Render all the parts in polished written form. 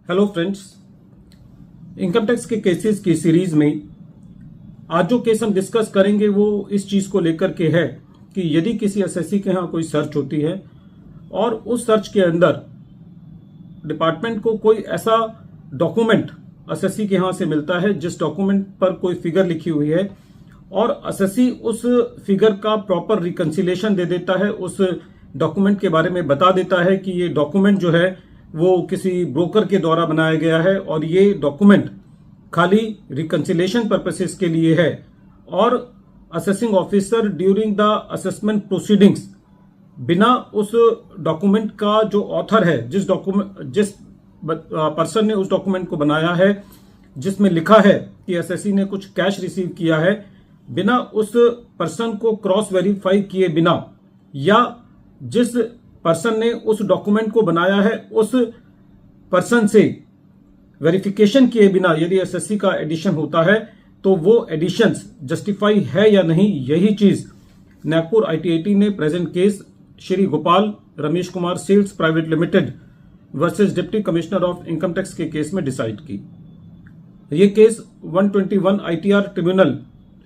Hello friends, income tax के cases की series में आज जो केस हम डिस्कस करेंगे वो इस चीज को लेकर के है कि यदि किसी एसएससी के यहाँ कोई सर्च होती है और उस सर्च के अंदर डिपार्टमेंट को कोई ऐसा डॉक्यूमेंट एसएससी के यहाँ से मिलता है जिस डॉक्यूमेंट पर कोई फिगर लिखी हुई है और एसएससी उस फिगर का प्रॉपर रिकंसिलेशन दे देता है, उस डॉक्यूमेंट के बारे में बता देता है कि ये डॉक्यूमेंट जो है वो किसी ब्रोकर के द्वारा बनाया गया है और ये डॉक्यूमेंट खाली रिकंसिलेशन पर्पसेस के लिए है और assessing officer during the assessment proceedings बिना उस डॉक्यूमेंट का जो ऑथर है, जिस पर्सन ने उस डॉक्यूमेंट को बनाया है जिसमें लिखा है कि एसएससी ने कुछ कैश रिसीव किया है, बिना उस पर्सन को क्रॉस वेरीफाई किए बिना या जिस पर्सन ने उस डॉक्यूमेंट को बनाया है उस पर्सन से वेरिफिकेशन किए बिना यदि एसएससी का एडिशन होता है तो वो एडिशन जस्टिफाई है या नहीं, यही चीज नागपुर आईटीआईटी ने present case Shri Gopal Ramesh Kumar sales private limited versus deputy commissioner of income tax के केस में डिसाइड की। ये case 121 ITR tribunal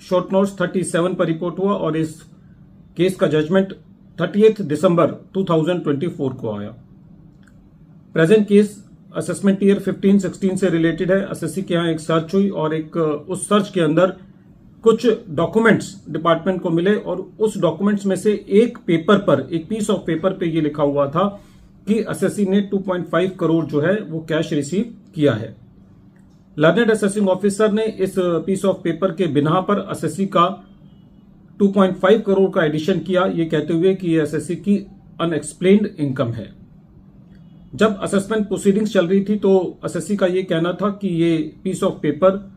short notes 37 पर रिपोर्ट हुआ और इस केस का जजमेंट 30 दिसंबर 2024 को आया। प्रेजेंट केस असेसमेंट ईयर 15-16 से रिलेटेड है। एसएससी के यहाँ एक सर्च हुई और उस सर्च के अंदर कुछ डॉक्यूमेंट्स डिपार्टमेंट को मिले और उस डॉक्यूमेंट्स में से एक पीस ऑफ पेपर पे ये लिखा हुआ था कि एसएससी ने 2.5 करोड़ जो है वो कैश रिसीव किया है। लर्नेड असेसिंग ऑफिसर ने इस पीस ऑफ पेपर के बिना पर एसएससी का 2.5 करोड़ का एडिशन किया, ये कहते हुए कि ये एसएससी की अनएक्सप्लेन्ड इनकम है। जब असेसमेंट प्रोसीडिंग्स चल रही थी तो एसएससी का ये कहना था कि ये पीस ऑफ पेपर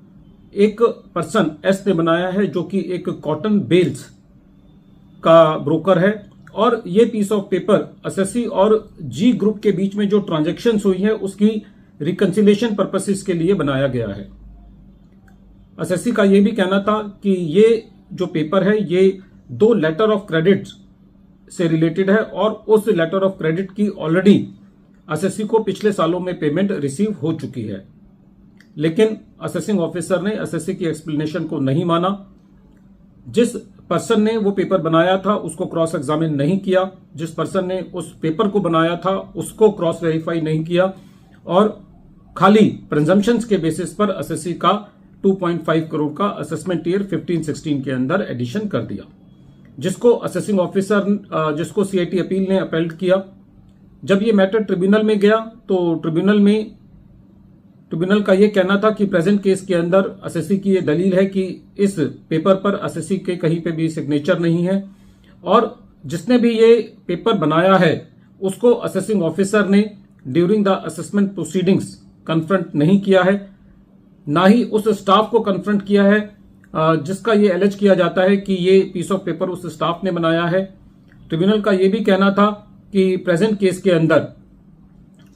एक पर्सन एस ने बनाया है जो कि एक कॉटन बेल्स का ब्रोकर है और ये पीस ऑफ पेपर एसएससी और जी ग्रुप के बीच में जो ट्रांजैक्शंस हुई है उसकी रिकंसिलेशन पर्पसेस के लिए बनाया गया है। एसएससी का ये भी कहना था कि ये जो पेपर है ये 2 लेटर ऑफ क्रेडिट से रिलेटेड है और उस लेटर ऑफ क्रेडिट की ऑलरेडी एसएससी को पिछले सालों में पेमेंट रिसीव हो चुकी है। लेकिन असेसिंग ऑफिसर ने एसएससी की एक्सप्लेनेशन को नहीं माना। जिस पर्सन ने वो पेपर बनाया था उसको क्रॉस एग्जामिन नहीं किया, जिस पर्सन ने उस पेपर को बनाया था उसको क्रॉस वेरीफाई नहीं किया और खाली प्रिजम्पशंस के बेसिस पर एसएससी का 2.5 करोड़ का असेसमेंट ईयर 15-16 के अंदर एडिशन कर दिया, जिसको असेसिंग ऑफिसर जिसको सीआईटी अपील ने अपील किया। जब ये मैटर ट्रिब्यूनल में गया तो ट्रिब्यूनल का ये कहना था कि प्रेजेंट केस के अंदर एसएससी की ये दलील है कि इस पेपर पर एसएससी के कहीं पे भी सिग्नेचर नहीं है और जिसने भी ये पेपर बनाया है उसको असेसिंग ऑफिसर ने during the assessment proceedings confront नहीं किया है, ना ही उस स्टाफ को कन्फ्रंट किया है जिसका ये एलिज किया जाता है कि ये पीस ऑफ पेपर उस स्टाफ ने बनाया है। ट्रिब्यूनल का ये भी कहना था कि प्रेजेंट केस के अंदर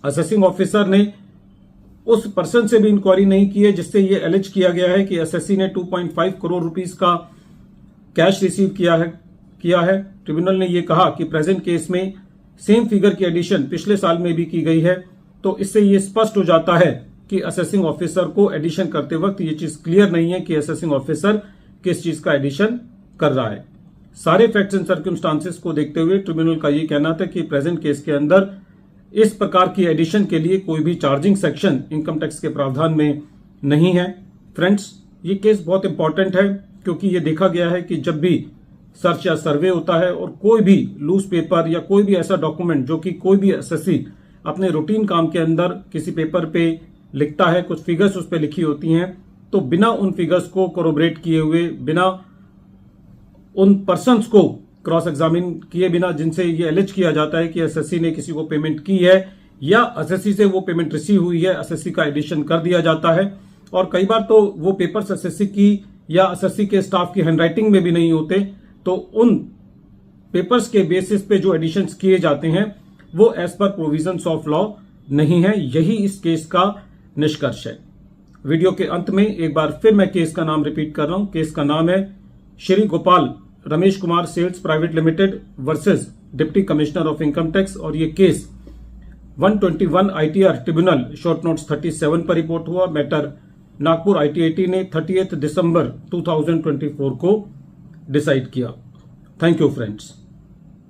असेसिंग ऑफिसर ने उस पर्सन से भी इंक्वायरी नहीं की है जिससे ये एलिज किया गया है कि एसएससी ने 2.5 करोड़ रुपीस का कैश रिसीव किया है। ट्रिब्यूनल ने ये कहा कि प्रेजेंट केस में सेम फिगर की एडिशन पिछले साल में भी की गई है, तो इससे ये स्पष्ट हो जाता है कि असेसिंग ऑफिसर को एडिशन करते वक्त ये चीज क्लियर नहीं है कि असेसिंग ऑफिसर किस चीज का एडिशन कर रहा है। सारे फैक्ट्स एंड सर्कमस्टांसेस को देखते हुए ट्रिब्यूनल का ये कहना था कि प्रेजेंट केस के अंदर इस प्रकार की एडिशन के लिए कोई भी चार्जिंग सेक्शन इनकम टैक्स के प्रावधान में नहीं है। फ्रेंड्स, ये केस बहुत इंपॉर्टेंट है क्योंकि ये देखा गया है कि जब भी सर्च या सर्वे होता है और कोई भी लूज पेपर या कोई भी ऐसा डॉक्यूमेंट जो कि कोई भी एसएससी अपने रूटीन काम के अंदर किसी पेपर पे लिखता है, कुछ फिगर्स उस पर लिखी होती हैं, तो बिना उन फिगर्स को कोरोबरेट किए हुए, बिना उन पर्सन्स को क्रॉस एग्जामिन किए बिना जिनसे ये एलिज किया जाता है कि एसएससी ने किसी को पेमेंट की है या एसएससी से वो पेमेंट रिसीव हुई है, एसएससी का एडिशन कर दिया जाता है। और कई बार तो वो पेपर्स एसएससी की या एसएससी के स्टाफ की हैंडराइटिंग में भी नहीं होते, तो उन पेपर्स के बेसिस पे जो एडिशंस किए जाते हैं वो as per provisions of law नहीं है। यही इस केस का निष्कर्ष है। वीडियो के अंत में एक बार फिर मैं केस का नाम रिपीट कर रहा हूं। केस का नाम है Shri Gopal Ramesh Kumar sales private limited versus deputy commissioner of income tax और ये case 121 ITR tribunal short notes 37 पर रिपोर्ट हुआ। मैटर नागपुर ITAT ने 30 दिसंबर 2024 को डिसाइड किया। Thank you friends.